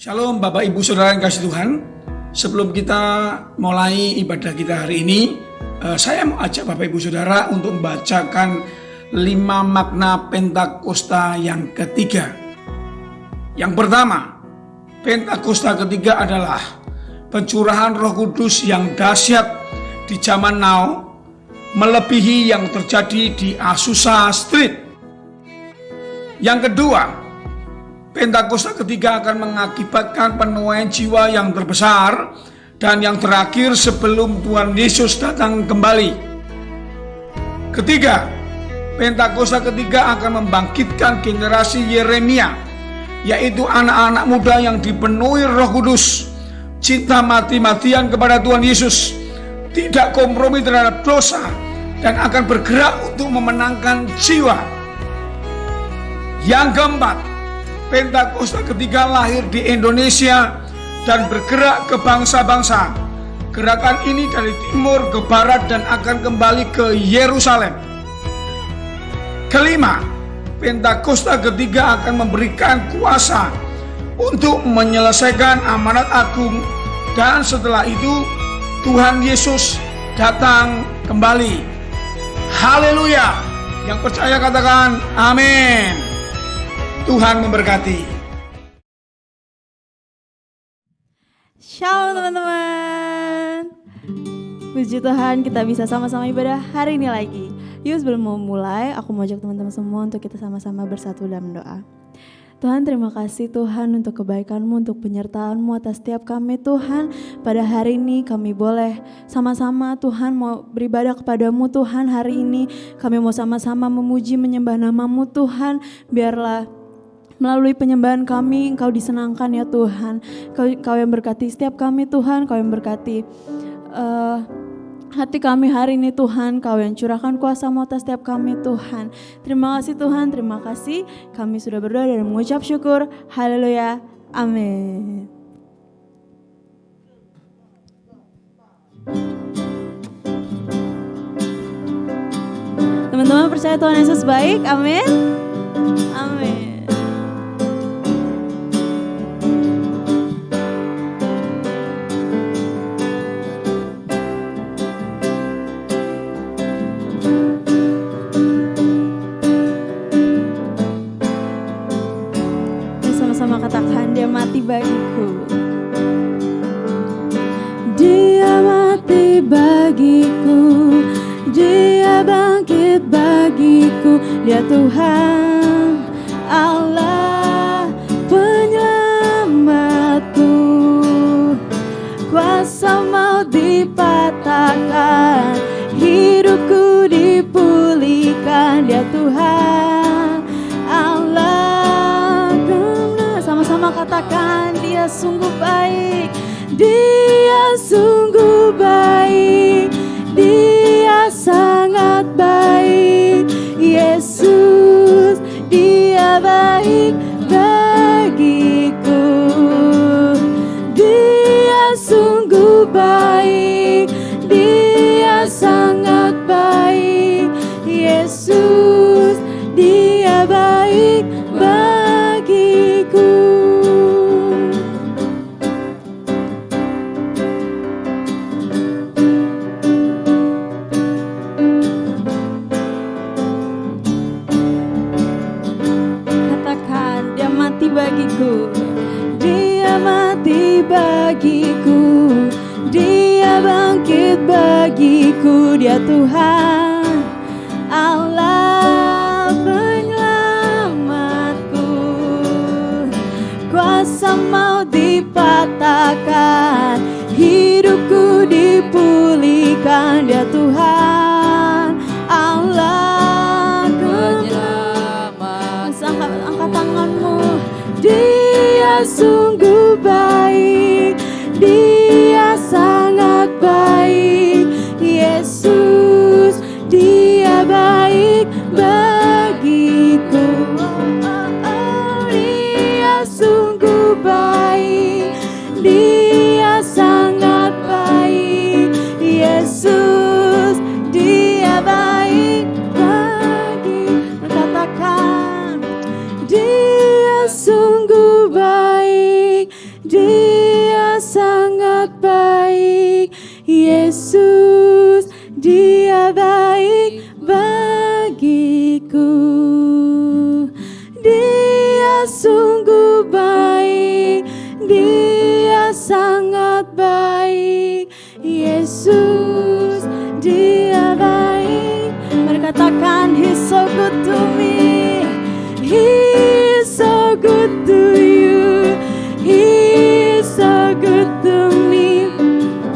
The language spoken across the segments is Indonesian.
Shalom Bapak Ibu Saudara yang kasih Tuhan. Sebelum kita mulai ibadah kita hari ini, saya mau ajak Bapak Ibu Saudara untuk membacakan 5 makna Pentakosta yang ketiga. Yang pertama, Pentakosta ketiga adalah pencurahan Roh Kudus yang dahsyat di zaman now, melebihi yang terjadi di Azusa Street. Yang kedua, Pentakosta ketiga akan mengakibatkan penuaian jiwa yang terbesar dan yang terakhir sebelum Tuhan Yesus datang kembali. Ketiga, Pentakosta ketiga akan membangkitkan generasi Yeremia, yaitu anak-anak muda yang dipenuhi Roh Kudus, cinta mati-matian kepada Tuhan Yesus, tidak kompromi terhadap dosa, dan akan bergerak untuk memenangkan jiwa. Yang keempat, Pentakosta ketiga lahir di Indonesia dan bergerak ke bangsa-bangsa. Gerakan ini dari timur ke barat dan akan kembali ke Yerusalem. Kelima, Pentakosta ketiga akan memberikan kuasa untuk menyelesaikan amanat agung, dan setelah itu Tuhan Yesus datang kembali. Haleluya! Yang percaya katakan amin. Tuhan memberkati. Shalom teman-teman. Puji Tuhan kita bisa sama-sama ibadah hari ini lagi. Yuk sebelum mau mulai, aku mau ajak teman-teman semua untuk kita sama-sama bersatu dalam doa. Tuhan, terima kasih Tuhan untuk kebaikan-Mu, untuk penyertaan-Mu atas setiap kami Tuhan. Pada hari ini kami boleh sama-sama Tuhan mau beribadah kepada-Mu Tuhan. Hari ini kami mau sama-sama memuji menyembah nama-Mu Tuhan. Biarlah melalui penyembahan kami Engkau disenangkan ya Tuhan. Kau yang berkati setiap kami Tuhan. Kau yang berkati hati kami hari ini Tuhan. Kau yang curahkan kuasa-Mu atas setiap kami Tuhan. Terima kasih Tuhan, terima kasih. Kami sudah berdoa dan mengucap syukur. Haleluya, amin. Teman-teman percaya Tuhan Yesus baik, amin. Amin. Katakan dia mati bagiku. Dia mati bagiku, dia bangkit bagiku. Dia Tuhan Allah penyelamatku. Kuasa maut dipatahkan, hidupku dipulihkan. Dia Tuhan Allah. Sama katakan dia sungguh baik, dia sungguh baik, dia sangat baik. Yesus dia baik bagiku, dia sungguh baik, dia sangat baik. Yesus dia baik bagiku. Bagiku, dia mati bagiku, dia bangkit bagiku. Dia Tuhan Allah penyelamatku. Kuasa maut dipatahkan, hidupku dipulihkan. Dia Tuhan Allah penyelamat. Angkat tanganmu. Dia sungguh baik, dia sangat baik. Yesus dia baik bagiku. Dia sungguh baik, dia sangat baik. Yesus dia baik bagiku. Katakan dia sungguh baik, Yesus, Dia baik bagiku. Dia sungguh baik, Dia sangat baik. Yesus, Dia baik. Mari katakan, He's so good to me. He's so good to you. He's so good to me.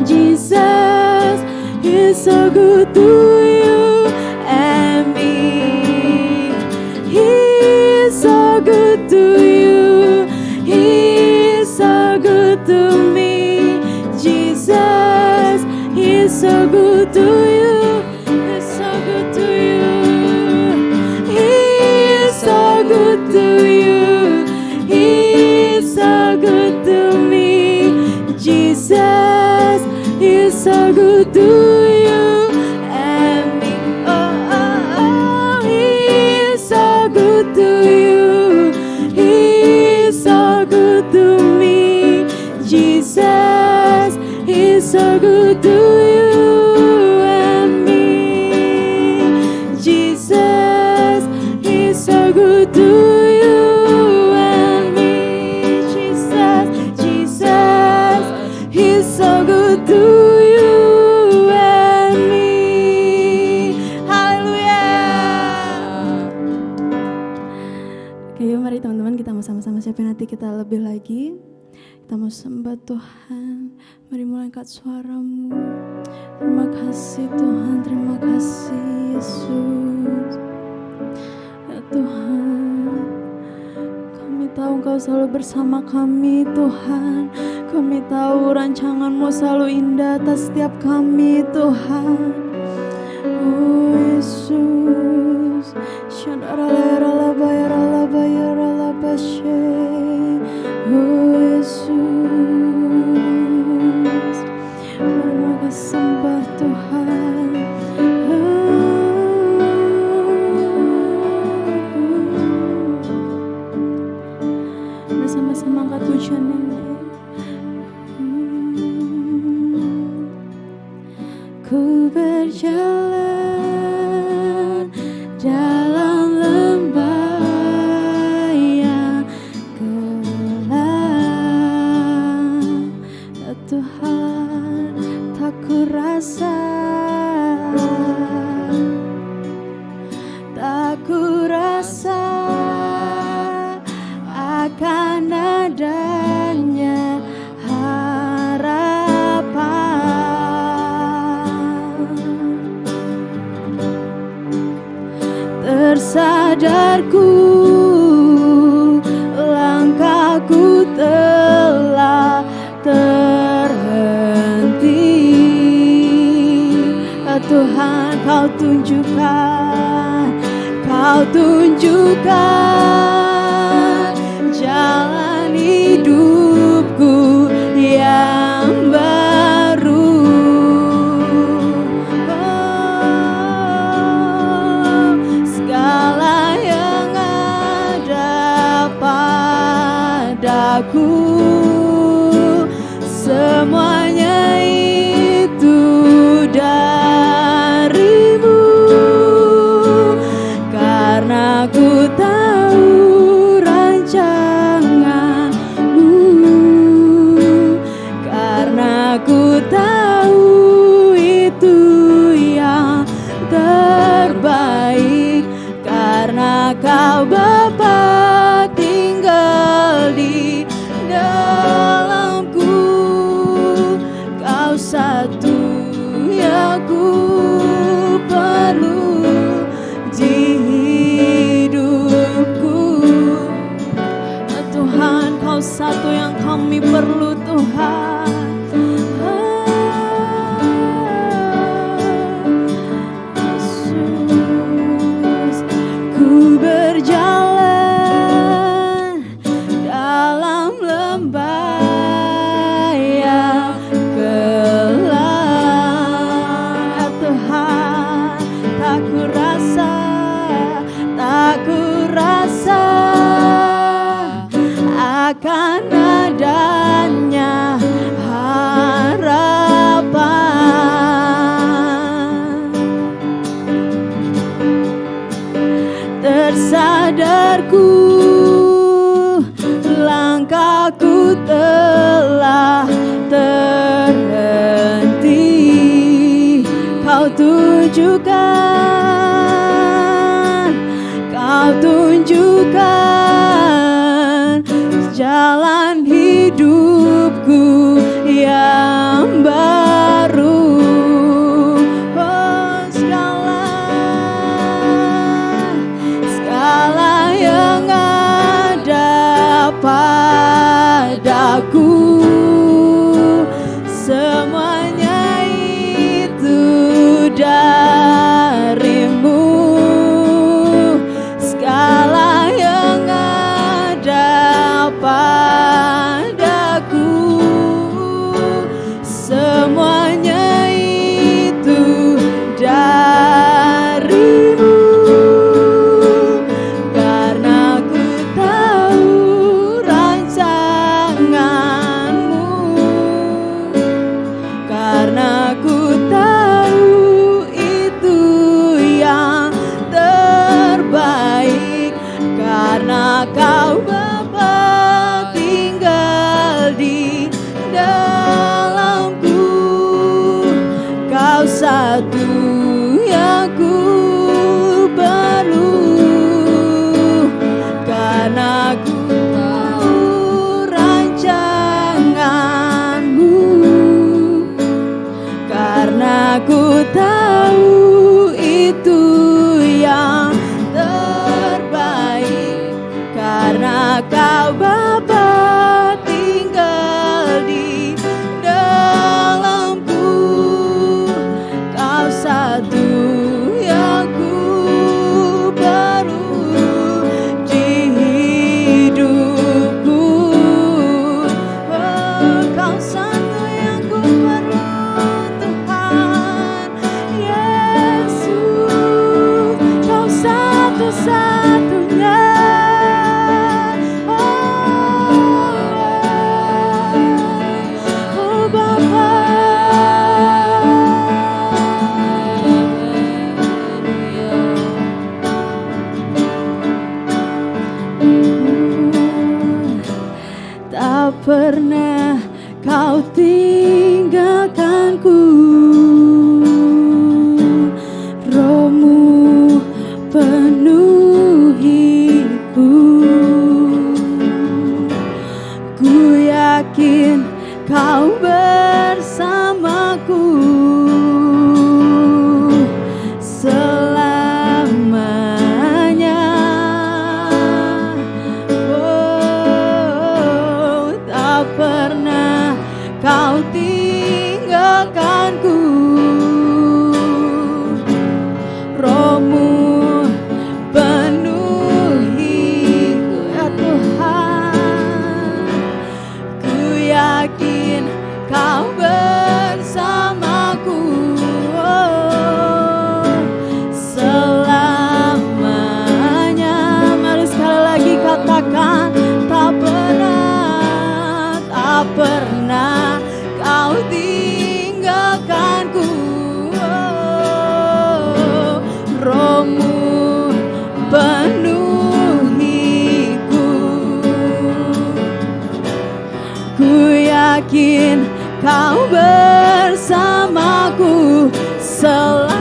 Jesus, He's so good to you and me. He's so good to you. He's so good to me. Jesus, He's so good to you. He's so good to you. He's so good to you. He's so good to me. Jesus, He's so good to you and me. Oh, oh, oh, He's so good to you. He's so good to me. Jesus, He's so good to you and me. Jesus, He's so good to you and me. Jesus, Jesus, He's so good to you and me. Haleluya. Oke, yuk mari teman-teman kita mau sama-sama siapin hati kita lebih lagi. Kita mau sembah Tuhan. Mari mulai angkat suaramu. Terima kasih Tuhan, terima kasih Yesus. Ya Tuhan, kami tahu Engkau selalu bersama kami Tuhan. Kami tahu rancangan-Mu selalu indah atas setiap kami Tuhan. Oh Yesus, oh Yesus, mari kita sembah Tuhan. Bersama-sama angkat pujian ini. Ku berjalan dalam lembah yang gelap, ya Tuhan, tak ku rasa akan adanya harapan. Tersadarku langkahku telah terhenti. Ya Tuhan, Kau tunjukkan jalan hidupku yang baru. Oh, segala yang ada padaku, semuanya itu darimu. Karena ku tahu rancangan-Mu, karena ku tahu itu yang terbaik. Karena Kau Bapa tinggal di dalamku, Kau satu yang ku perlu di hidupku. Ya Tuhan, Kau satu yang kami perlu Tuhan. Yesus, ku berjalan dalam lembah yang gelap. Ya Tuhan, tak ku rasa akan adanya tunjukkan jalan hidupku yang baru. Oh, segala yang ada padaku, semuanya itu darimu. Segala yang ada padaku, semuanya itu darimu. Karena ku tahu rancanganmu, karena ku tahu itu yang terbaik. Karena kau Bapa tinggal di dalamku, kau satu yang ku perlu. Karena ku tahu rancanganmu, karena ku tahu itu yang terbaik. Karena kau Bapa tinggal di dalamku, kau satu yang ku perlu di hidupku. Oh, kau satu yang ku perlu, Tuhan Yesus, kau satu-satunya. Oh Bapa, tak pernah kau tinggalkanku. Rohmu penuhiku, ku yakin kau bersamaku selamanya. Oh, tak pernah kau tinggalkanku. Rohmu penuhiku, ya Tuhan. Ku yakin kau bersamaku, oh, selamanya. Mari sekali lagi katakan, tak pernah kau tinggalkanku. Oh, rohmu penuhiku, ku yakin kau bersamaku selamanya.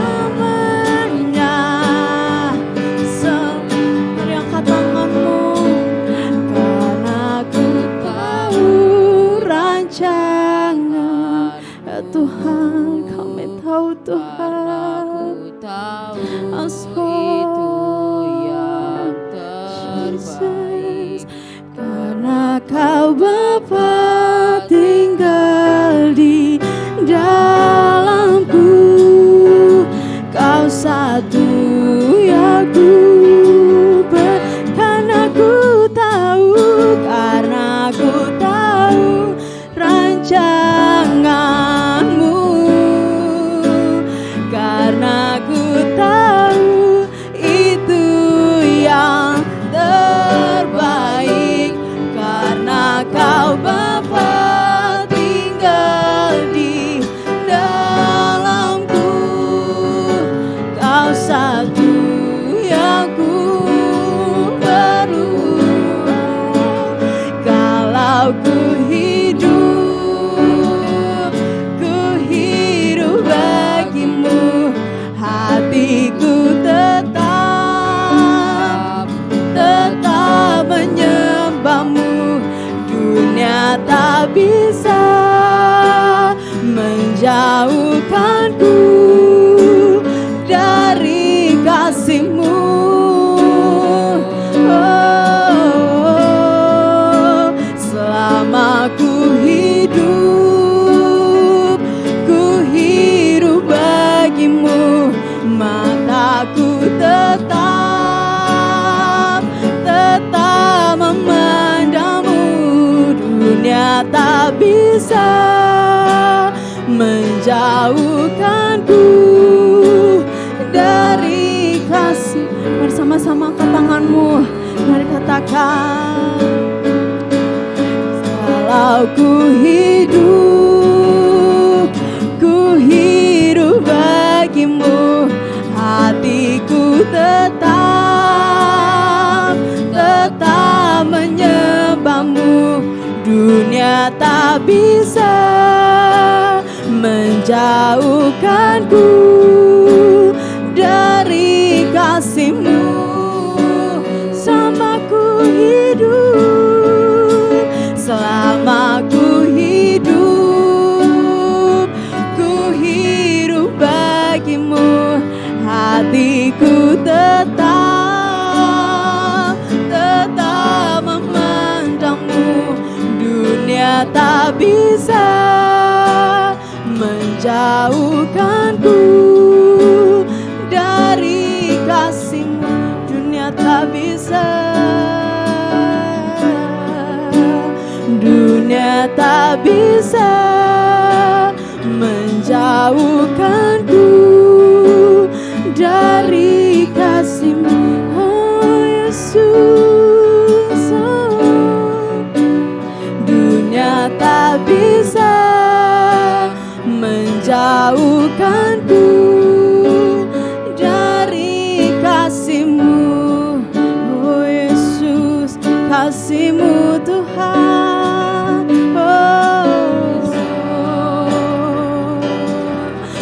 Mari angkat tanganmu. Karena ku tahu rancangan, ya Tuhan, kami tahu Tuhan. Itu yang terbaik. Karena kau Bapa tinggal di dalamku, kau satu yang ku karena ku tahu rancanganmu. Karena ku tahu bisa menjauhkanku dari kasih-Mu. Oh, selama ku hidup bagimu, mataku tetap memandangmu. Dunia tak bisa menjauhkanku dari kasih. Bersama-sama angkat tanganmu, mari katakan, kalau ku hidup bagimu, hatiku tetap menyembahmu. Dunia tak bisa menjauhkanku dari kasih-Mu. Selama ku hidup bagimu, hatiku tetap memandangmu. Dunia tak bisa menjauhkanku dari kasih-Mu. Dunia tak bisa, dunia tak bisa menjauhkanku dari kasih-Mu. Oh Yesus, oh. Dunia tak bisa menjauhkanku dari kasih-Mu. Oh Yesus, kasih-Mu Tuhan. Oh,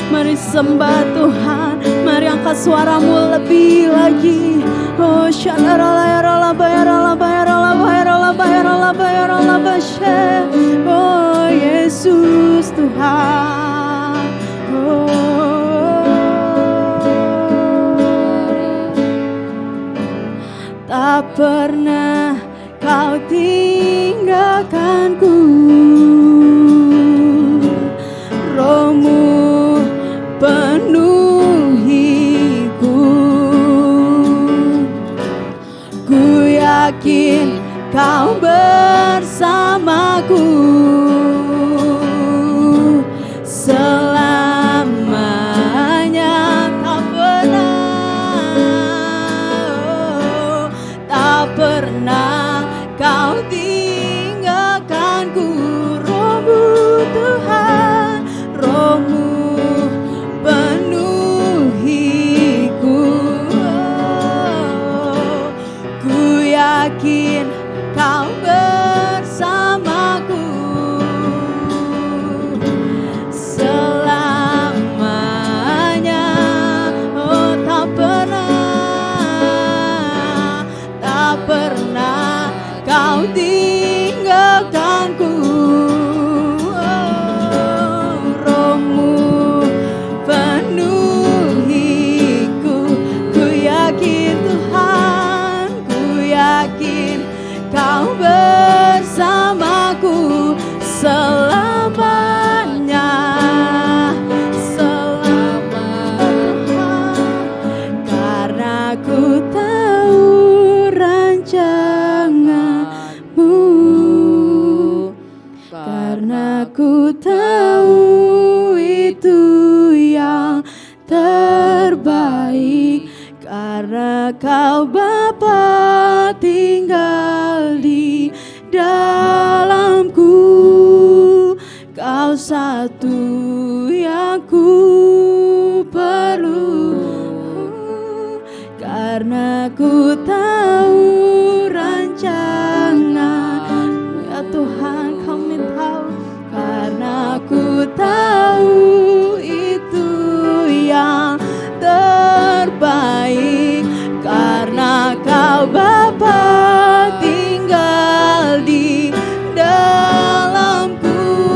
mari sembah Tuhan, mari angkat suaramu lebih lagi. Oh oh Yesus Tuhan. Tak pernah Kau tinggalkanku, Roh-Mu penuhiku. Ku yakin Kau bersamaku selamanya. Tak pernah Kau tinggalkanku. Roh-Mu Tuhan, Roh-Mu penuhiku. Ku yakin Kau bersamaku selamanya. Oh, tak pernah Kau tinggalkanku. Oh, Roh-Mu penuhiku. Ku yakin Tuhan, ku yakin Kau bersamaku selamanya. Karena ku tahu rancangan-Mu, karena ku tahu itu yang terbaik. Karena Kau Bapa tinggal di dalamku, Kau satu yang ku perlu. Karena ku tahu rancangan, ya Tuhan kami tahu. Karena ku tahu itu yang terbaik. Karena Kau Bapa tinggal di dalamku,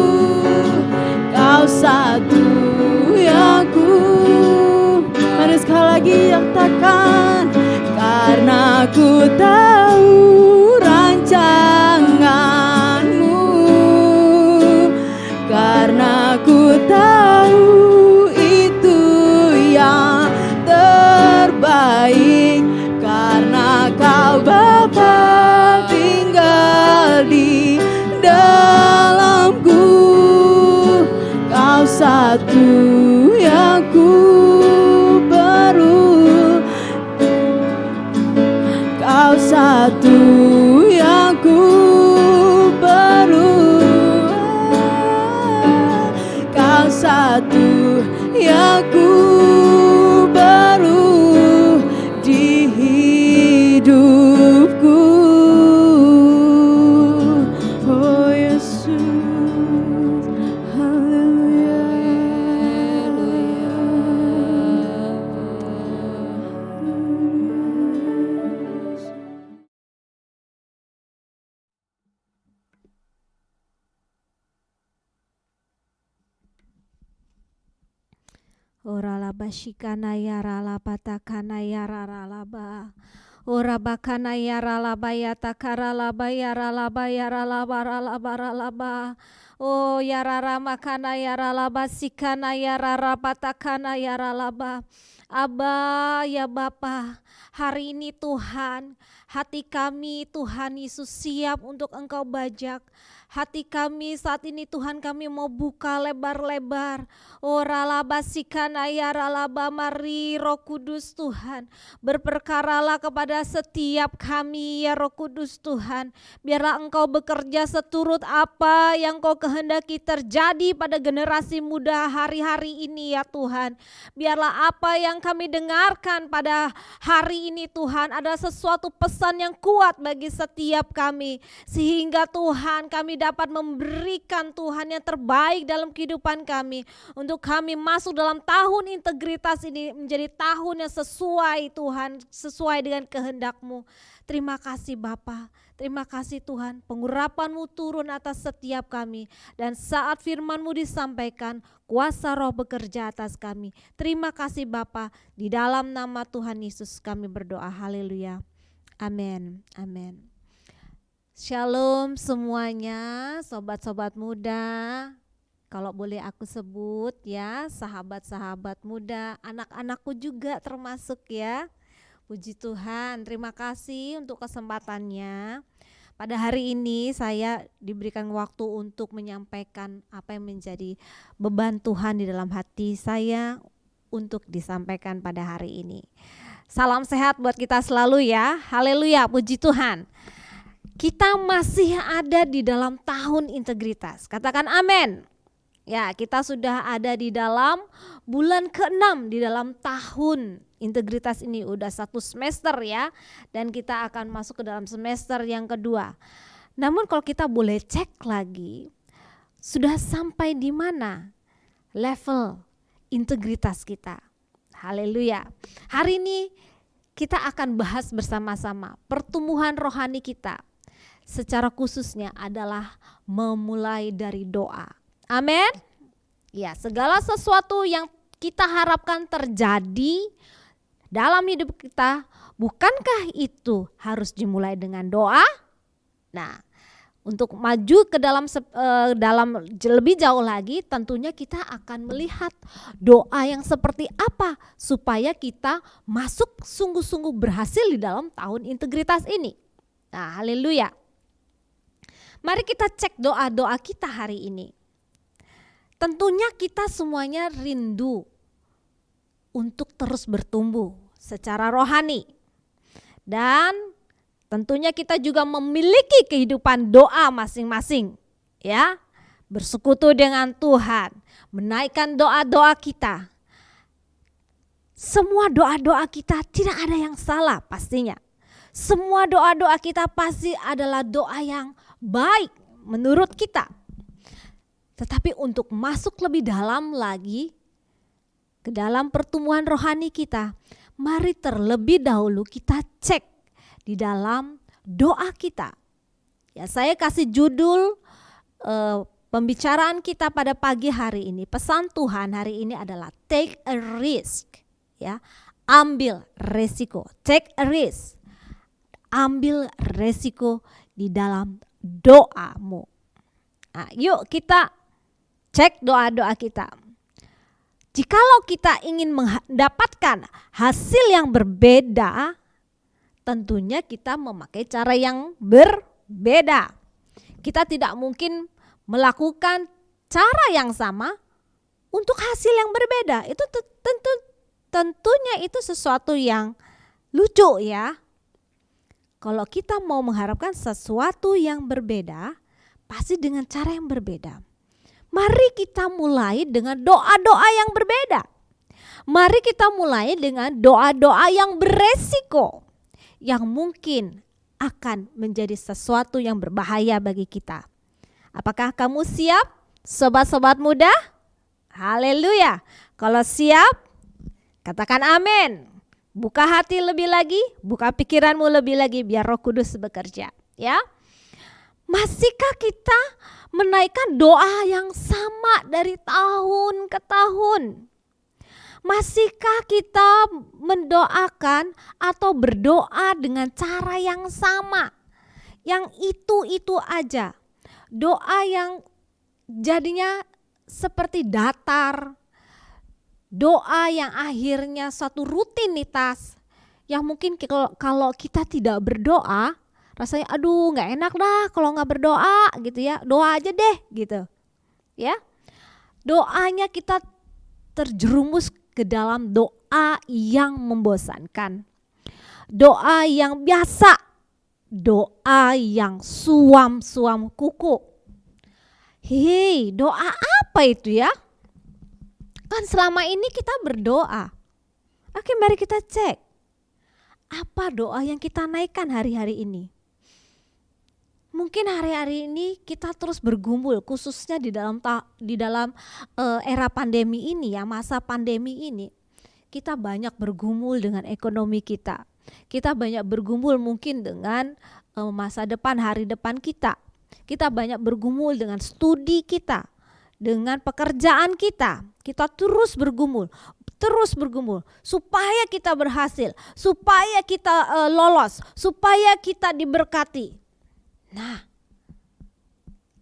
aku perlu, Kau satu yang ku perlu, Kau satu yang ku perlu di hidupku. Oh Yesus, haleluya. Ora laba shikana yara laba takana yara laba. Ora bakana yara laba yata kara laba yara laba yara laba laba. Oh yara ramakana yara laba sikana yara rapatakana yara laba. Aba ya Bapa, hari ini Tuhan, hati kami Tuhan Yesus siap untuk Engkau bajak. Hati kami saat ini Tuhan, kami mau buka lebar-lebar. Oh ralaba sikana ya ralaba, mari Roh Kudus Tuhan, berperkaralah kepada setiap kami ya Roh Kudus Tuhan. Biarlah Engkau bekerja seturut apa yang Kau kehendaki terjadi pada generasi muda hari-hari ini ya Tuhan. Biarlah apa yang kami dengarkan pada hari ini Tuhan ada sesuatu pesan yang kuat bagi setiap kami. Sehingga Tuhan kami dapat memberikan Tuhan yang terbaik dalam kehidupan kami. Untuk kami masuk dalam tahun integritas ini menjadi tahun yang sesuai Tuhan, sesuai dengan kehendak-Mu. Terima kasih Bapa, terima kasih Tuhan, pengurapan-Mu turun atas setiap kami. Dan saat firman-Mu disampaikan, kuasa Roh bekerja atas kami. Terima kasih Bapa, di dalam nama Tuhan Yesus kami berdoa, haleluya. Amin, amin. Shalom semuanya, sobat-sobat muda. Kalau boleh aku sebut ya, sahabat-sahabat muda, anak-anakku juga termasuk ya. Puji Tuhan, terima kasih untuk kesempatannya. Pada hari ini saya diberikan waktu untuk menyampaikan apa yang menjadi beban Tuhan di dalam hati saya untuk disampaikan pada hari ini. Salam sehat buat kita selalu ya, haleluya, puji Tuhan. Kita masih ada di dalam tahun integritas, katakan amin. Ya, kita sudah ada di dalam bulan ke-6 di dalam tahun integritas ini, udah 1 semester ya, dan kita akan masuk ke dalam semester yang kedua. Namun kalau kita boleh cek lagi, sudah sampai di mana level integritas kita. Haleluya. Hari ini kita akan bahas bersama-sama pertumbuhan rohani kita. Secara khususnya adalah memulai dari doa. Amin. Ya, segala sesuatu yang kita harapkan terjadi dalam hidup kita, bukankah itu harus dimulai dengan doa? Nah, untuk maju ke dalam lebih jauh lagi, tentunya kita akan melihat doa yang seperti apa supaya kita masuk sungguh-sungguh berhasil di dalam tahun integritas ini. Nah, haleluya. Mari kita cek doa-doa kita hari ini. Tentunya kita semuanya rindu untuk terus bertumbuh secara rohani. Dan tentunya kita juga memiliki kehidupan doa masing-masing, ya. Bersekutu dengan Tuhan, menaikkan doa-doa kita. Semua doa-doa kita tidak ada yang salah pastinya. Semua doa-doa kita pasti adalah doa yang baik menurut kita. Tetapi untuk masuk lebih dalam lagi ke dalam pertumbuhan rohani kita, mari terlebih dahulu kita cek di dalam doa kita. Ya, saya kasih judul pembicaraan kita pada pagi hari ini. Pesan Tuhan hari ini adalah take a risk. Ya, ambil resiko. Take a risk. Ambil resiko di dalam doamu. Nah, yuk kita cek doa-doa kita. Jikalau kita ingin mendapatkan hasil yang berbeda, tentunya kita memakai cara yang berbeda. Kita tidak mungkin melakukan cara yang sama untuk hasil yang berbeda. Itu tentunya itu sesuatu yang lucu ya. Kalau kita mau mengharapkan sesuatu yang berbeda, pasti dengan cara yang berbeda. Mari kita mulai dengan doa-doa yang berbeda. Mari kita mulai dengan doa-doa yang beresiko, yang mungkin akan menjadi sesuatu yang berbahaya bagi kita. Apakah kamu siap, sobat-sobat muda? Haleluya. Kalau siap, katakan amin. Buka hati lebih lagi, buka pikiranmu lebih lagi, biar Roh Kudus bekerja. Ya, masihkah kita menaikkan doa yang sama dari tahun ke tahun? Masihkah kita mendoakan atau berdoa dengan cara yang sama? Yang itu aja. Doa yang jadinya seperti datar. Doa yang akhirnya suatu rutinitas. Yang mungkin kalau kita tidak berdoa, rasanya aduh gak enak dah kalau gak berdoa gitu ya. Doa aja deh gitu ya. Doanya kita terjerumus ke dalam doa yang membosankan. Doa yang biasa. Doa yang suam-suam kuku. Hei, doa apa itu ya? Kan selama ini kita berdoa. Oke, mari kita cek. Apa doa yang kita naikkan hari-hari ini? Mungkin hari-hari ini kita terus bergumul, khususnya di dalam era pandemi ini ya, masa pandemi ini. Kita banyak bergumul dengan ekonomi kita. Kita banyak bergumul mungkin dengan masa depan, hari depan kita. Kita banyak bergumul dengan studi kita, dengan pekerjaan kita. Kita terus bergumul supaya kita berhasil, supaya kita lolos, supaya kita diberkati. Nah,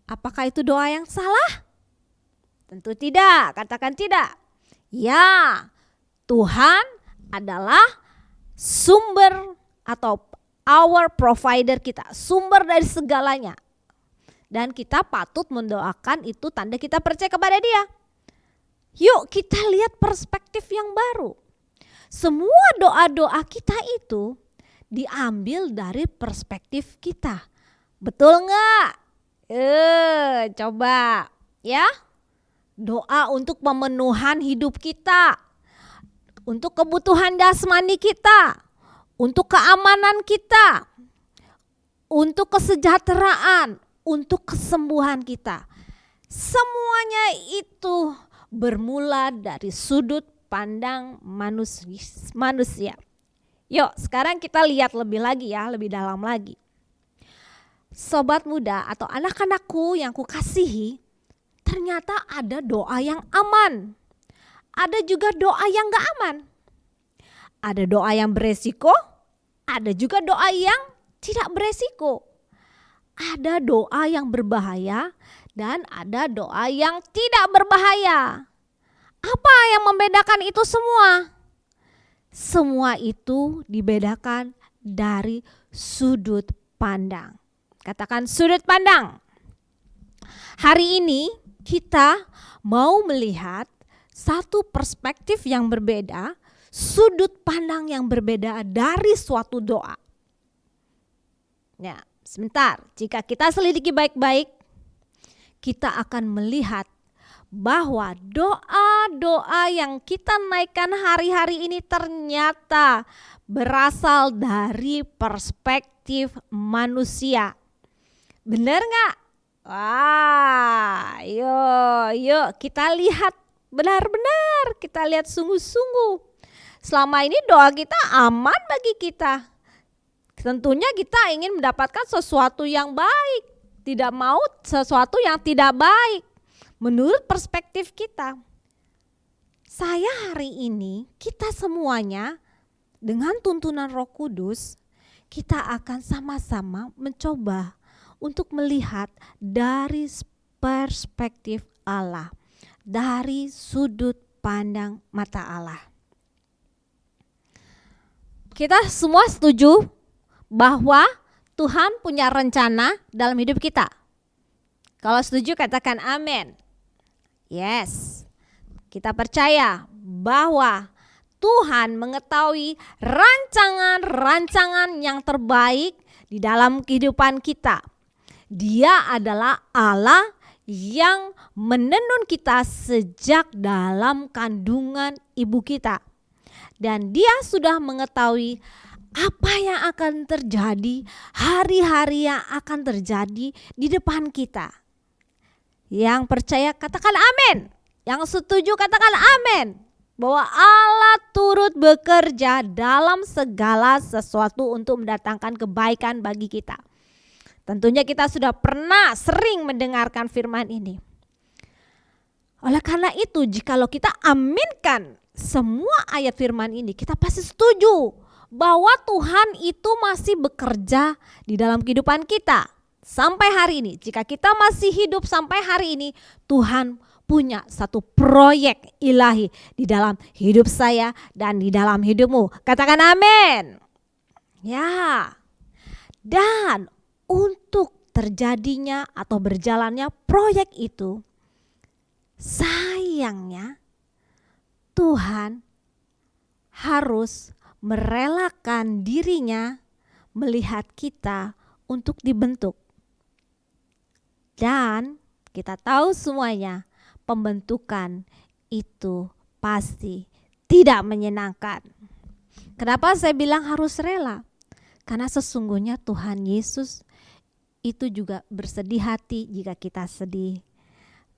apakah itu doa yang salah? Tentu tidak, katakan tidak. Ya, Tuhan adalah sumber atau our provider kita, sumber dari segalanya. Dan kita patut mendoakan itu tanda kita percaya kepada Dia. Yuk kita lihat perspektif yang baru. Semua doa-doa kita itu diambil dari perspektif kita. Betul nggak? Coba ya. Doa untuk pemenuhan hidup kita. Untuk kebutuhan jasmani kita. Untuk keamanan kita. Untuk kesejahteraan. Untuk kesembuhan kita. Semuanya itu bermula dari sudut pandang manusia. Yuk sekarang kita lihat lebih lagi ya, lebih dalam lagi. Sobat muda atau anak-anakku yang kukasihi, ternyata ada doa yang aman. Ada juga doa yang gak aman. Ada doa yang beresiko, ada juga doa yang tidak beresiko. Ada doa yang berbahaya dan ada doa yang tidak berbahaya. Apa yang membedakan itu semua? Semua itu dibedakan dari sudut pandang. Katakan sudut pandang. Hari ini kita mau melihat satu perspektif yang berbeda, sudut pandang yang berbeda dari suatu doa. Nah, sebentar, jika kita selidiki baik-baik, kita akan melihat bahwa doa-doa yang kita naikkan hari-hari ini ternyata berasal dari perspektif manusia. Benar nggak? Wah, yuk kita lihat benar-benar, kita lihat sungguh-sungguh. Selama ini doa kita aman bagi kita. Tentunya kita ingin mendapatkan sesuatu yang baik, tidak mau sesuatu yang tidak baik. Menurut perspektif kita, saya hari ini, kita semuanya dengan tuntunan Roh Kudus, kita akan sama-sama mencoba untuk melihat dari perspektif Allah, dari sudut pandang mata Allah. Kita semua setuju bahwa Tuhan punya rencana dalam hidup kita. Kalau setuju katakan amin. Yes, kita percaya bahwa Tuhan mengetahui rancangan-rancangan yang terbaik di dalam kehidupan kita. Dia adalah Allah yang menenun kita sejak dalam kandungan ibu kita. Dan Dia sudah mengetahui apa yang akan terjadi, hari-hari yang akan terjadi di depan kita. Yang percaya katakan amin. Yang setuju katakan amin. Bahwa Allah turut bekerja dalam segala sesuatu untuk mendatangkan kebaikan bagi kita. Tentunya kita sudah pernah sering mendengarkan firman ini. Oleh karena itu, jikalau kita aminkan semua ayat firman ini, kita pasti setuju bahwa Tuhan itu masih bekerja di dalam kehidupan kita. Sampai hari ini, jika kita masih hidup sampai hari ini, Tuhan punya satu proyek ilahi di dalam hidup saya dan di dalam hidupmu. Katakan amin. Ya. Dan untuk terjadinya atau berjalannya proyek itu, sayangnya Tuhan harus merelakan dirinya melihat kita untuk dibentuk. Dan kita tahu semuanya, pembentukan itu pasti tidak menyenangkan. Kenapa saya bilang harus rela? Karena sesungguhnya Tuhan Yesus itu juga bersedih hati jika kita sedih.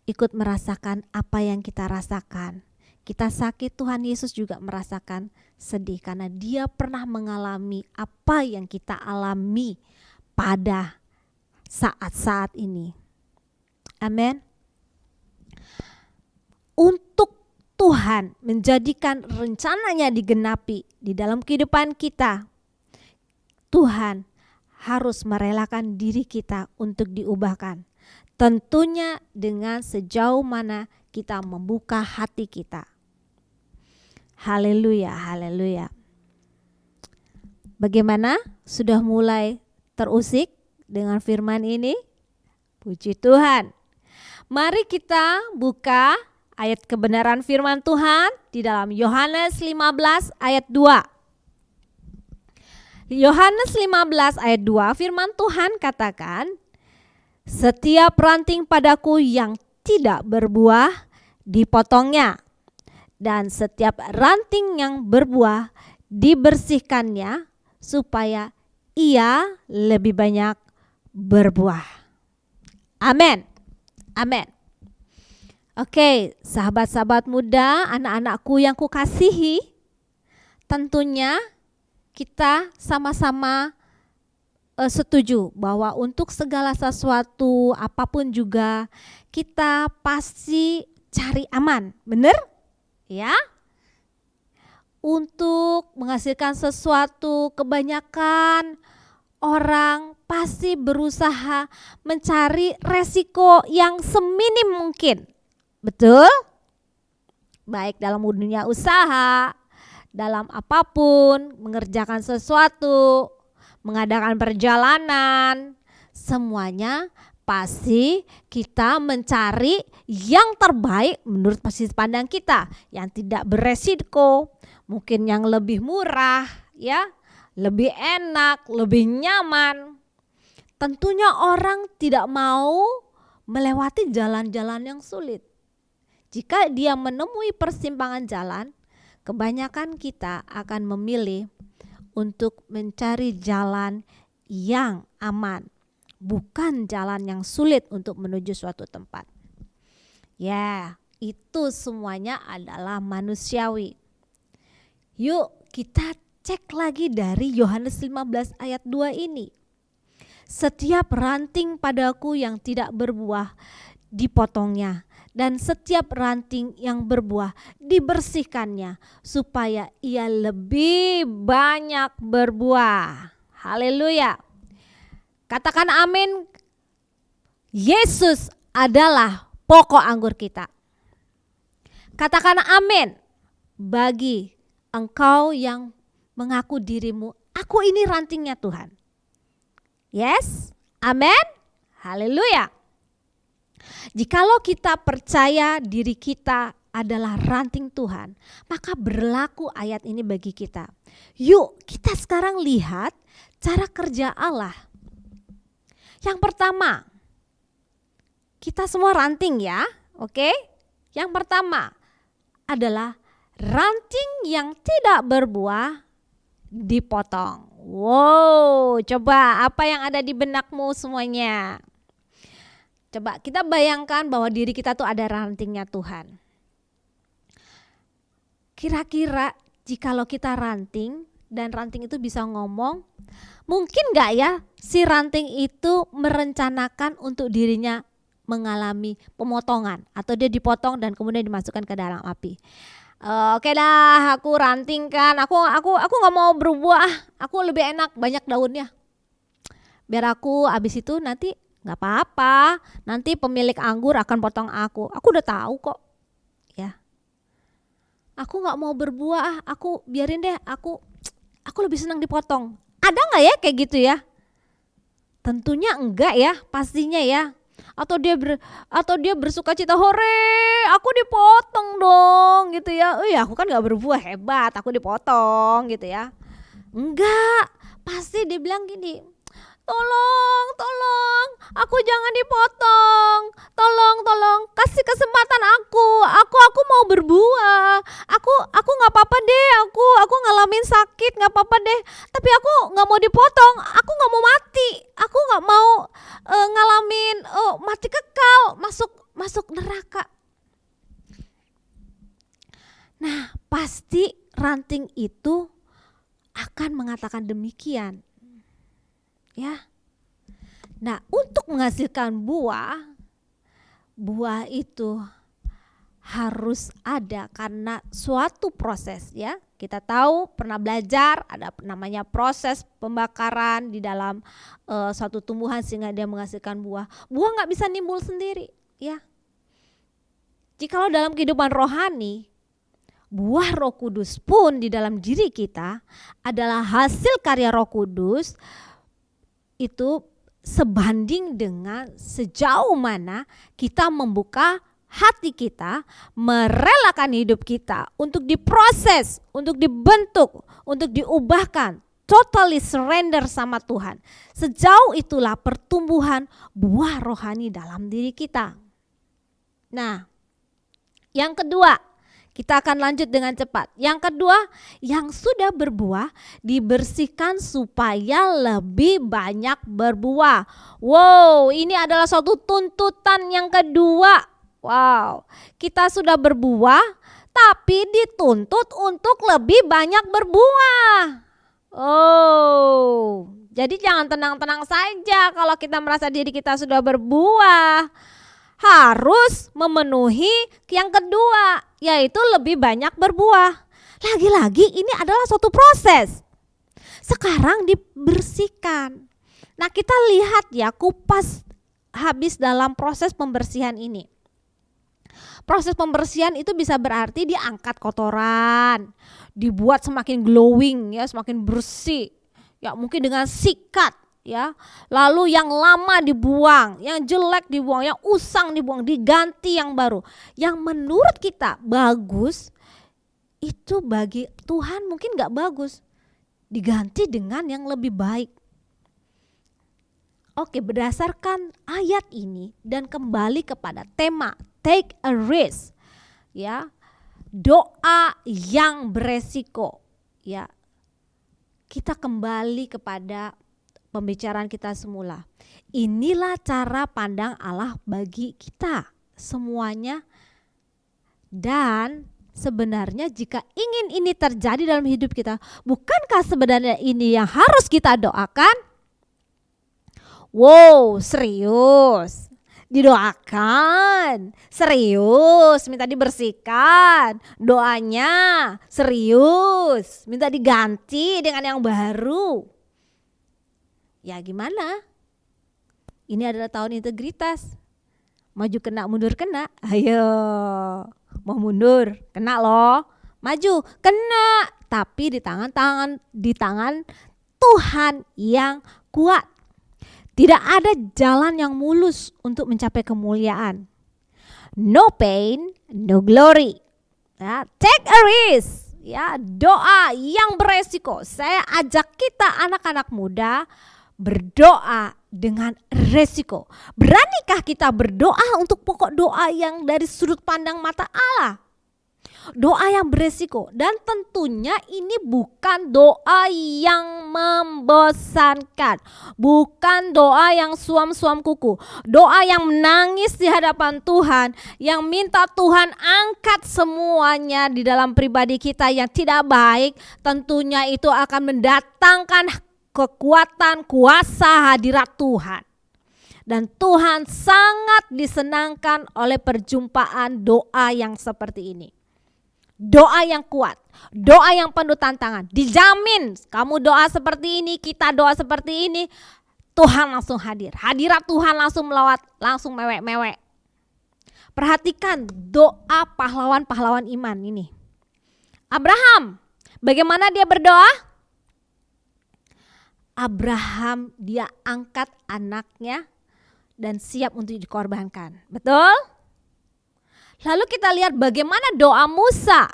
Ikut merasakan apa yang kita rasakan. Kita sakit, Tuhan Yesus juga merasakan sedih karena Dia pernah mengalami apa yang kita alami pada saat-saat ini. Amin. Untuk Tuhan menjadikan rencananya digenapi di dalam kehidupan kita, Tuhan harus merelakan diri kita untuk diubahkan. Tentunya dengan sejauh mana kita membuka hati kita. Haleluya, haleluya. Bagaimana? Sudah mulai terusik dengan firman ini? Puji Tuhan. Mari kita buka ayat kebenaran firman Tuhan di dalam Yohanes 15 ayat 2. Yohanes 15 ayat 2 firman Tuhan katakan, setiap ranting padaku yang tidak berbuah dipotongnya, dan setiap ranting yang berbuah dibersihkannya supaya ia lebih banyak berbuah. Amin. Amin. Oke, sahabat-sahabat muda, anak-anakku yang kukasihi, tentunya kita sama-sama setuju bahwa untuk segala sesuatu apapun juga kita pasti cari aman, benar? Ya. Untuk menghasilkan sesuatu, kebanyakan orang pasti berusaha mencari resiko yang seminim mungkin. Betul? Baik dalam dunia usaha, dalam apapun, mengerjakan sesuatu, mengadakan perjalanan, semuanya pasti kita mencari yang terbaik menurut posisi pandang kita, yang tidak beresiko, mungkin yang lebih murah, ya, lebih enak, lebih nyaman. Tentunya orang tidak mau melewati jalan-jalan yang sulit. Jika dia menemui persimpangan jalan, kebanyakan kita akan memilih untuk mencari jalan yang aman, bukan jalan yang sulit untuk menuju suatu tempat. Ya, itu semuanya adalah manusiawi. Yuk kita cek lagi dari Yohanes 15 ayat 2 ini. Setiap ranting padaku yang tidak berbuah dipotongnya, dan setiap ranting yang berbuah dibersihkannya supaya ia lebih banyak berbuah. Haleluya. Katakan amin. Yesus adalah pokok anggur kita. Katakan amin bagi engkau yang mengaku dirimu, aku ini rantingnya Tuhan. Yes, amin. Haleluya. Jikalau kita percaya diri kita adalah ranting Tuhan, maka berlaku ayat ini bagi kita. Yuk kita sekarang lihat cara kerja Allah. Yang pertama, kita semua ranting ya, oke? Yang pertama adalah ranting yang tidak berbuah dipotong. Wow, coba apa yang ada di benakmu semuanya? Coba kita bayangkan bahwa diri kita tuh ada rantingnya Tuhan. Kira-kira jikalau kita ranting dan ranting itu bisa ngomong, mungkin gak ya si ranting itu merencanakan untuk dirinya mengalami pemotongan atau dia dipotong dan kemudian dimasukkan ke dalam api. Oke dah, aku ranting kan, aku nggak mau berbuah, aku lebih enak banyak daunnya. Biar aku abis itu nanti nggak apa-apa, nanti pemilik anggur akan potong aku udah tahu kok, ya. Aku nggak mau berbuah, aku biarin deh, aku lebih senang dipotong. Ada nggak ya kayak gitu ya? Tentunya enggak ya, pastinya ya. Atau dia bersuka cita, hore, aku dipotong dong gitu ya. Aku kan gak berbuah, hebat, aku dipotong gitu ya. Enggak, pasti dia bilang gini, tolong, aku jangan dipotong, tolong, kasih kesempatan aku mau berbuah, aku nggak apa-apa deh, aku ngalamin sakit nggak apa-apa deh, tapi aku nggak mau dipotong, aku nggak mau mati, aku nggak mau ngalamin mati kekal, masuk neraka. Nah, pasti ranting itu akan mengatakan demikian. Ya. Nah, untuk menghasilkan buah itu harus ada karena suatu proses ya. Kita tahu pernah belajar ada namanya proses pembakaran di dalam suatu tumbuhan sehingga dia menghasilkan buah. Buah nggak bisa nimbul sendiri ya. Jikalau dalam kehidupan rohani, buah Roh Kudus pun di dalam diri kita adalah hasil karya Roh Kudus, itu sebanding dengan sejauh mana kita membuka hati kita, merelakan hidup kita untuk diproses, untuk dibentuk, untuk diubahkan, totally surrender sama Tuhan. Sejauh itulah pertumbuhan buah rohani dalam diri kita. Nah, yang kedua, kita akan lanjut dengan cepat. Yang kedua, yang sudah berbuah dibersihkan supaya lebih banyak berbuah. Wow, ini adalah suatu tuntutan yang kedua. Wow, kita sudah berbuah tapi dituntut untuk lebih banyak berbuah. Oh, jadi jangan tenang-tenang saja kalau kita merasa diri kita sudah berbuah. Harus memenuhi yang kedua, yaitu lebih banyak berbuah. Lagi-lagi ini adalah suatu proses. Sekarang dibersihkan. Nah, kita lihat ya, kupas habis dalam proses pembersihan ini. Proses pembersihan itu bisa berarti diangkat kotoran, dibuat semakin glowing ya, semakin bersih. Ya, mungkin dengan sikat. Ya, lalu yang lama dibuang, yang jelek dibuang, yang usang dibuang, diganti yang baru. Yang menurut kita bagus, itu bagi Tuhan mungkin gak bagus, diganti dengan yang lebih baik. Oke, berdasarkan ayat ini dan kembali kepada tema take a risk, ya, doa yang beresiko, ya, kita kembali kepada pembicaraan kita semula. Inilah cara pandang Allah bagi kita semuanya. Dan sebenarnya jika ingin ini terjadi dalam hidup kita, bukankah sebenarnya ini yang harus kita doakan? Wow, serius. Didoakan, serius, minta dibersihkan, doanya serius, minta diganti dengan yang baru. Ya gimana? Ini adalah tahun integritas. Maju kena, mundur kena. Ayo, mau mundur, kena loh. Maju, kena. Tapi di tangan Tuhan yang kuat. Tidak ada jalan yang mulus untuk mencapai kemuliaan. No pain, no glory. Ya, take a risk. Ya, doa yang beresiko. Saya ajak kita anak-anak muda berdoa dengan resiko. Beranikah kita berdoa untuk pokok doa yang dari sudut pandang mata Allah? Doa yang beresiko, dan tentunya ini bukan doa yang membosankan, bukan doa yang suam-suam kuku, doa yang menangis di hadapan Tuhan, yang minta Tuhan angkat semuanya di dalam pribadi kita yang tidak baik. Tentunya itu akan mendatangkan kekuatan kuasa hadirat Tuhan. Dan Tuhan sangat disenangkan oleh perjumpaan doa yang seperti ini. Doa yang kuat, doa yang penuh tantangan. Dijamin kamu doa seperti ini, kita doa seperti ini, Tuhan langsung hadir. Hadirat Tuhan langsung melawat, langsung mewek-mewek. Perhatikan doa pahlawan-pahlawan iman ini. Abraham, bagaimana dia berdoa? Abraham dia angkat anaknya dan siap untuk dikorbankan. Betul? Lalu kita lihat bagaimana doa Musa.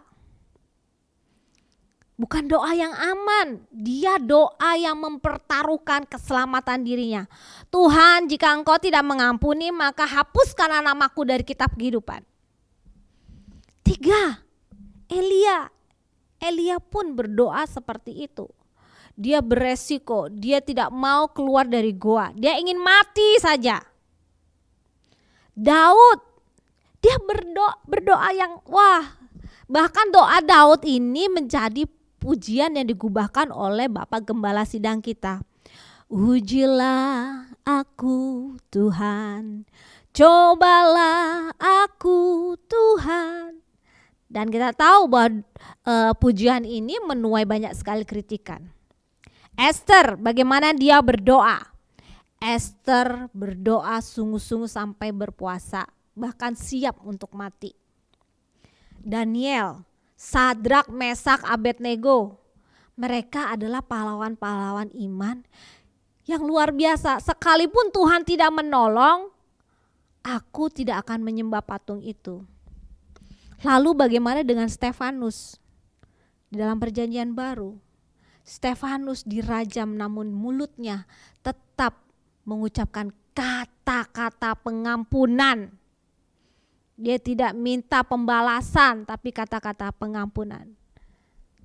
Bukan doa yang aman, dia doa yang mempertaruhkan keselamatan dirinya. Tuhan, jika Engkau tidak mengampuni, maka hapuskan namaku dari kitab kehidupan. 3, Elia pun berdoa seperti itu. Dia beresiko, dia tidak mau keluar dari goa, dia ingin mati saja. Daud, dia berdoa yang bahkan doa Daud ini menjadi pujian yang digubahkan oleh Bapak Gembala sidang kita. Ujilah aku Tuhan, cobalah aku Tuhan. Dan kita tahu bahwa pujian ini menuai banyak sekali kritikan. Esther, bagaimana dia berdoa? Esther berdoa sungguh-sungguh sampai berpuasa, bahkan siap untuk mati. Daniel, Sadrak, Mesak, Abednego, mereka adalah pahlawan-pahlawan iman yang luar biasa. Sekalipun Tuhan tidak menolong, aku tidak akan menyembah patung itu. Lalu bagaimana dengan Stefanus? Di dalam perjanjian baru, Stefanus dirajam namun mulutnya tetap mengucapkan kata-kata pengampunan. Dia tidak minta pembalasan tapi kata-kata pengampunan.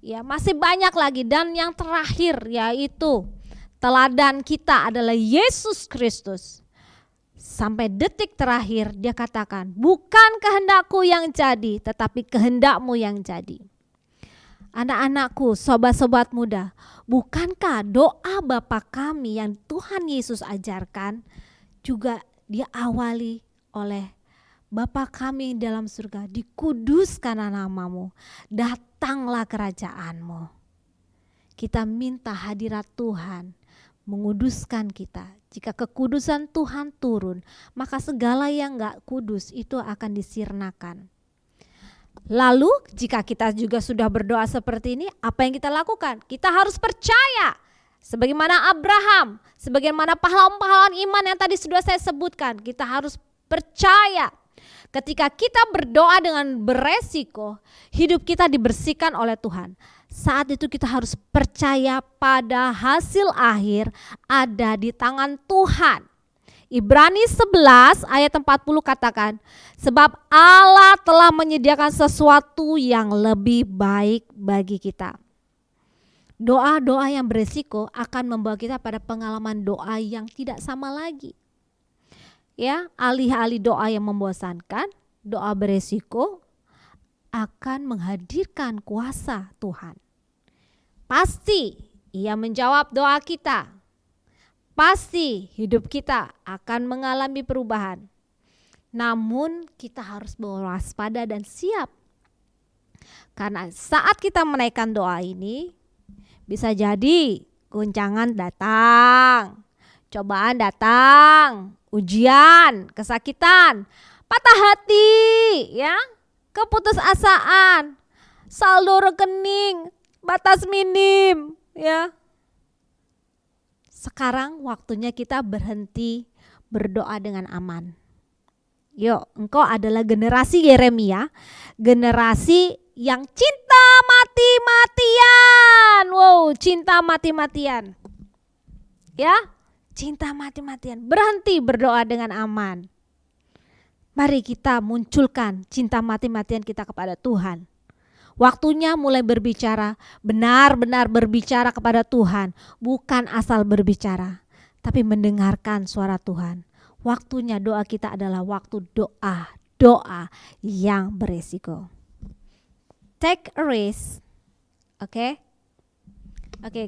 Ya, masih banyak lagi, dan yang terakhir yaitu teladan kita adalah Yesus Kristus. Sampai detik terakhir dia katakan, bukan kehendakku yang jadi tetapi kehendakmu yang jadi. Anak-anakku, sobat-sobat muda, bukankah doa Bapa kami yang Tuhan Yesus ajarkan juga diawali oleh Bapa kami dalam surga, dikuduskan namamu, datanglah kerajaanmu. Kita minta hadirat Tuhan menguduskan kita. Jika kekudusan Tuhan turun, maka segala yang gak kudus itu akan disirnakan. Lalu jika kita juga sudah berdoa seperti ini, apa yang kita lakukan? Kita harus percaya. Sebagaimana Abraham, sebagaimana pahlawan-pahlawan iman yang tadi sudah saya sebutkan, kita harus percaya. Ketika kita berdoa dengan beresiko, hidup kita dibersihkan oleh Tuhan. Saat itu kita harus percaya pada hasil akhir ada di tangan Tuhan. Ibrani 11 ayat 40 katakan, sebab Allah telah menyediakan sesuatu yang lebih baik bagi kita. Doa-doa yang beresiko akan membawa kita pada pengalaman doa yang tidak sama lagi. Ya, alih-alih doa yang membosankan, doa beresiko akan menghadirkan kuasa Tuhan. Pasti Ia menjawab doa kita. Pasti hidup kita akan mengalami perubahan. Namun kita harus berwaspada dan siap. Karena saat kita menaikkan doa ini, bisa jadi guncangan datang, cobaan datang, ujian, kesakitan, patah hati, ya, keputusasaan, saldo rekening, batas minim, ya. Sekarang waktunya kita berhenti berdoa dengan aman. Yuk, engkau adalah generasi Yeremia, generasi yang cinta mati-matian. Wow, cinta mati-matian. Ya, cinta mati-matian. Berhenti berdoa dengan aman. Mari kita munculkan cinta mati-matian kita kepada Tuhan. Waktunya mulai berbicara, benar-benar berbicara kepada Tuhan. Bukan asal berbicara, tapi mendengarkan suara Tuhan. Waktunya doa kita adalah waktu doa yang beresiko. Take a risk. Oke,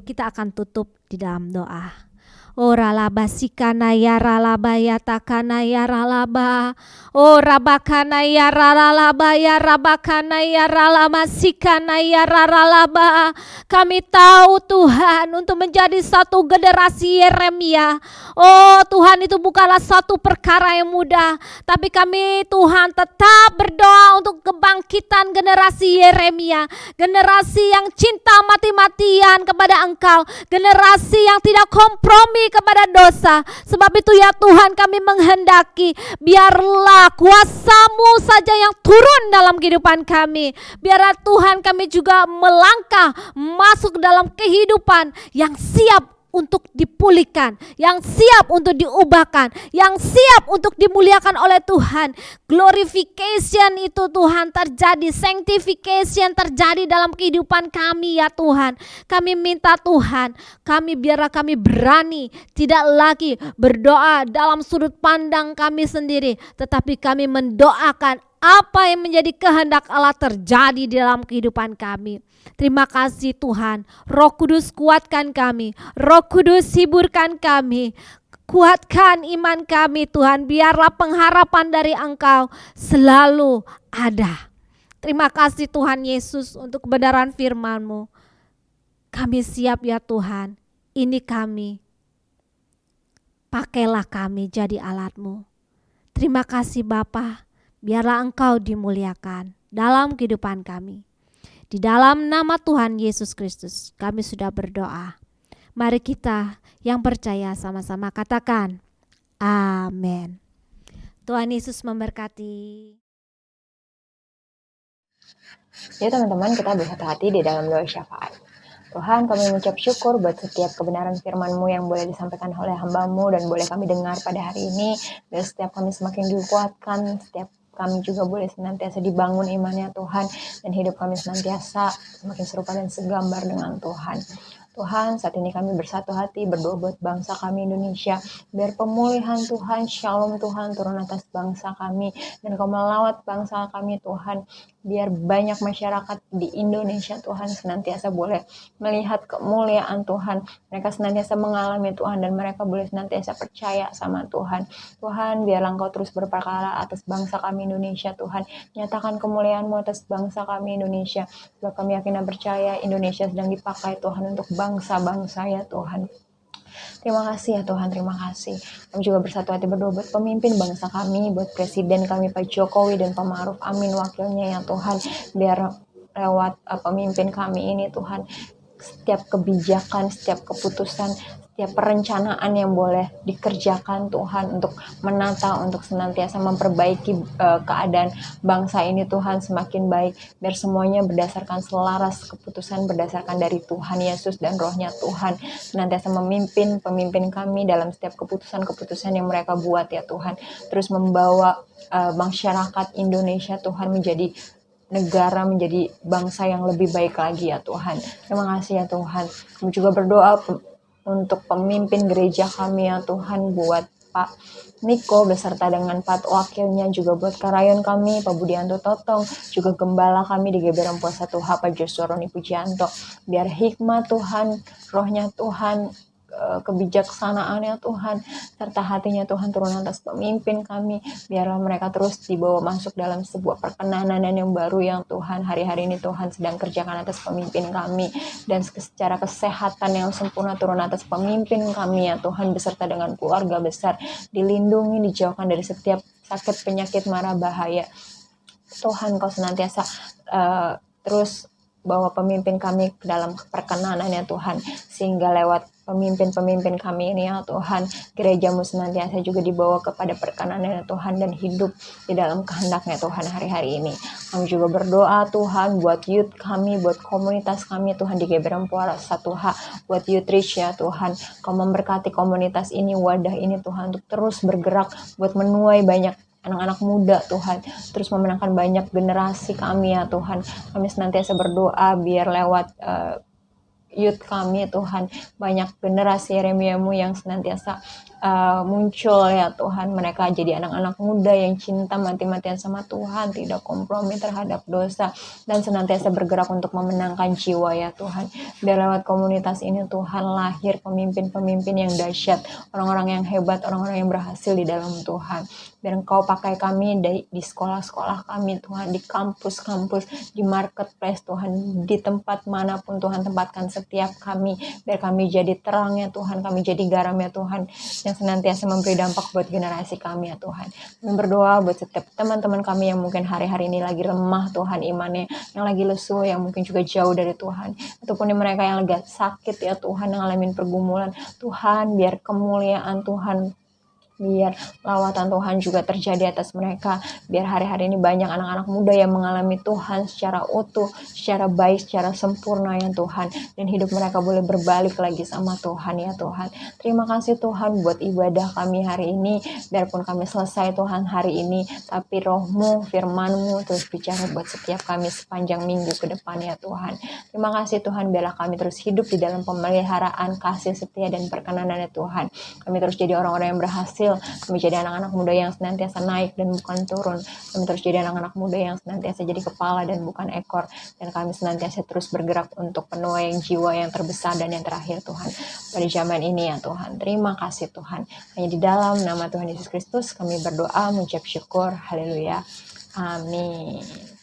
kita akan tutup di dalam doa. Ora laba sikana ya ralaba ya takana ya ralaba. Ora bakana ya ralaba ya rabakana ya ralama sikana ya ralaba. Kami tahu Tuhan untuk menjadi satu generasi Yeremia. Oh Tuhan, itu bukanlah satu perkara yang mudah, tapi kami Tuhan tetap berdoa untuk kebangkitan generasi Yeremia, generasi yang cinta mati-matian kepada Engkau, generasi yang tidak kompromi kepada dosa. Sebab itu ya Tuhan, kami menghendaki biarlah kuasa-Mu saja yang turun dalam kehidupan kami. Biarlah Tuhan kami juga melangkah masuk dalam kehidupan yang siap untuk dipulihkan, yang siap untuk diubahkan, yang siap untuk dimuliakan oleh Tuhan. Glorification itu Tuhan terjadi, sanctification terjadi dalam kehidupan kami ya Tuhan. Kami minta Tuhan, biarlah kami berani tidak lagi berdoa dalam sudut pandang kami sendiri, tetapi kami mendoakan apa yang menjadi kehendak Allah terjadi di dalam kehidupan kami. Terima kasih Tuhan. Roh Kudus kuatkan kami, Roh Kudus hiburkan kami, kuatkan iman kami Tuhan. Biarlah pengharapan dari Engkau selalu ada. Terima kasih Tuhan Yesus untuk kebenaran firman-Mu. Kami siap ya Tuhan. Ini kami. Pakailah kami jadi alat-Mu. Terima kasih Bapa. Biarlah Engkau dimuliakan dalam kehidupan kami. Di dalam nama Tuhan Yesus Kristus kami sudah berdoa. Mari kita yang percaya sama-sama katakan amin. Tuhan Yesus memberkati. Ya teman-teman, kita berhati-hati di dalam doa syafaat. Tuhan, kami mengucap syukur buat setiap kebenaran firman-Mu yang boleh disampaikan oleh hamba-Mu dan boleh kami dengar pada hari ini. Dan setiap kami semakin dikuatkan, setiap kami juga boleh senantiasa dibangun imannya Tuhan, dan hidup kami senantiasa semakin serupa dan segambar dengan Tuhan. Tuhan, saat ini kami bersatu hati berdoa buat bangsa kami Indonesia, biar pemulihan Tuhan, shalom Tuhan turun atas bangsa kami, dan Kau melawat bangsa kami Tuhan, biar banyak masyarakat di Indonesia Tuhan senantiasa boleh melihat kemuliaan Tuhan, mereka senantiasa mengalami Tuhan, dan mereka boleh senantiasa percaya sama Tuhan. Tuhan, biarlah Engkau terus berperkara atas bangsa kami Indonesia Tuhan, nyatakan kemuliaan-Mu atas bangsa kami Indonesia, sebab kami yakin dan percaya Indonesia sedang dipakai Tuhan untuk bangsa-bangsa ya Tuhan. Terima kasih ya Tuhan, terima kasih. Kami juga bersatu hati berdoa buat pemimpin bangsa kami, buat presiden kami Pak Jokowi dan Pak Ma'ruf Amin wakilnya ya Tuhan. Biar lewat pemimpin kami ini Tuhan, setiap kebijakan, setiap keputusan, setiap perencanaan yang boleh dikerjakan Tuhan untuk menata, untuk senantiasa memperbaiki keadaan bangsa ini Tuhan semakin baik, biar semuanya berdasarkan selaras keputusan berdasarkan dari Tuhan Yesus dan rohnya Tuhan, senantiasa memimpin pemimpin kami dalam setiap keputusan-keputusan yang mereka buat ya Tuhan, terus membawa masyarakat Indonesia Tuhan menjadi negara, menjadi bangsa yang lebih baik lagi ya Tuhan. Terima kasih ya Tuhan. Kami juga berdoa untuk pemimpin gereja kami ya Tuhan, buat Pak Niko beserta dengan Pak wakilnya, juga buat karayon kami Pak Budianto Totong, juga gembala kami di GBR Rempoa 1H Pak Joshua Roni Pujianto. Biar hikmat Tuhan, rohnya Tuhan, kebijaksanaannya Tuhan, serta hatinya Tuhan turun atas pemimpin kami, biarlah mereka terus dibawa masuk dalam sebuah perkenanan yang baru yang Tuhan hari-hari ini Tuhan sedang kerjakan atas pemimpin kami, dan secara kesehatan yang sempurna turun atas pemimpin kami ya Tuhan, beserta dengan keluarga besar, dilindungi, dijauhkan dari setiap sakit, penyakit, mara bahaya. Tuhan, Kau senantiasa terus bawa pemimpin kami ke dalam perkenanan ya Tuhan, sehingga lewat pemimpin-pemimpin kami ini ya Tuhan, gerejamu senantiasa juga dibawa kepada perkenanan ya Tuhan, dan hidup di dalam kehendaknya Tuhan hari-hari ini. Kami juga berdoa Tuhan buat youth kami, buat komunitas kami Tuhan di GBR Empuara 1H, buat youth reach ya Tuhan. Kau memberkati komunitas ini, wadah ini Tuhan, untuk terus bergerak buat menuai banyak anak-anak muda Tuhan, terus memenangkan banyak generasi kami ya Tuhan. Kami senantiasa berdoa biar lewat youth kami Tuhan, banyak generasi Yeremia-Mu yang senantiasa muncul ya Tuhan. Mereka jadi anak-anak muda yang cinta mati-matian sama Tuhan, tidak kompromi terhadap dosa, dan senantiasa bergerak untuk memenangkan jiwa ya Tuhan. Biar lewat komunitas ini Tuhan lahir pemimpin-pemimpin yang dahsyat, orang-orang yang hebat, orang-orang yang berhasil di dalam Tuhan. Biar Engkau pakai kami di sekolah-sekolah kami Tuhan, di kampus-kampus, di marketplace Tuhan, di tempat manapun Tuhan tempatkan setiap kami. Biar kami jadi terang ya Tuhan, kami jadi garam ya Tuhan, yang senantiasa memberi dampak buat generasi kami ya Tuhan. Kami berdoa buat setiap teman-teman kami yang mungkin hari-hari ini lagi lemah Tuhan imannya, yang lagi lesu, yang mungkin juga jauh dari Tuhan, ataupun mereka yang lagi sakit ya Tuhan, yang ngalamin pergumulan Tuhan, biar kemuliaan Tuhan, biar lawatan Tuhan juga terjadi atas mereka. Biar hari-hari ini banyak anak-anak muda yang mengalami Tuhan secara utuh, secara baik, secara sempurna ya Tuhan, dan hidup mereka boleh berbalik lagi sama Tuhan ya Tuhan. Terima kasih Tuhan buat ibadah kami hari ini. Biarpun kami selesai Tuhan hari ini, tapi Roh-Mu, firman-Mu terus bicara buat setiap kami sepanjang minggu ke depan ya Tuhan. Terima kasih Tuhan, biarlah kami terus hidup di dalam pemeliharaan, kasih setia, dan perkenanan ya Tuhan. Kami terus jadi orang-orang yang berhasil, kami jadi anak-anak muda yang senantiasa naik dan bukan turun. Kami terus jadi anak-anak muda yang senantiasa jadi kepala dan bukan ekor. Dan kami senantiasa terus bergerak untuk penuaian jiwa yang terbesar dan yang terakhir Tuhan, pada zaman ini ya Tuhan. Terima kasih Tuhan. Hanya di dalam nama Tuhan Yesus Kristus kami berdoa, mengucap syukur. Haleluya. Amin.